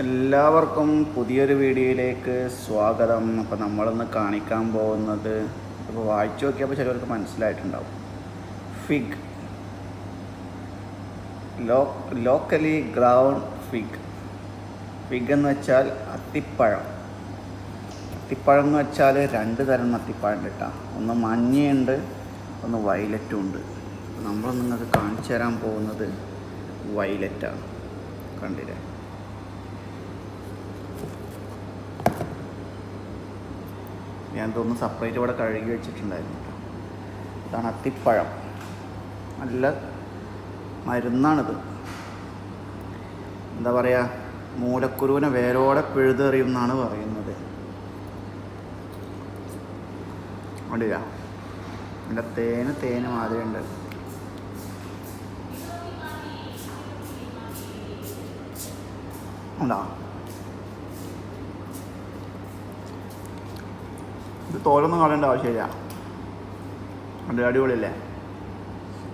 എല്ലാവർക്കും പുതിയൊരു വീഡിയോയിലേക്ക് സ്വാഗതം. അപ്പോൾ നമ്മളിന്ന് കാണിക്കാൻ പോകുന്നത്, ഇപ്പോൾ വായിച്ചു നോക്കിയപ്പോൾ ചിലവർക്ക് മനസ്സിലായിട്ടുണ്ടാവും. Fig, locally ground fig. Fig എന്ന് വെച്ചാൽ അത്തിപ്പഴം. അത്തിപ്പഴം എന്ന് വെച്ചാൽ രണ്ട് തരം അത്തിപ്പഴം കിട്ടാം. ഒന്ന് മഞ്ഞയുണ്ട്, ഒന്ന് വയലറ്റും ഉണ്ട്. നമ്മൾ നിങ്ങൾക്ക് കാണിച്ചു തരാൻ പോകുന്നത് വയലറ്റാണ്. കണ്ടില്ലേ? ഞാൻ ഇതൊന്ന് സെപ്പറേറ്റ് ഇവിടെ കഴുകി വെച്ചിട്ടുണ്ടായിരുന്നു. ഇതാണ് അത്തിപ്പഴം. നല്ല മരുന്നാണിത്. എന്താ പറയുക, മൂലക്കുരുവിനെ വേരോടെ പിഴുതെറിയും എന്നാണ് പറയുന്നത്. കണ്ടില്ല? എൻ്റെ തേന് മാതിരി ഉണ്ട്. ഉണ്ടോ? ഇത് തോലൊന്നും കളയേണ്ട ആവശ്യമില്ല. അത് അടിപൊളിയല്ലേ?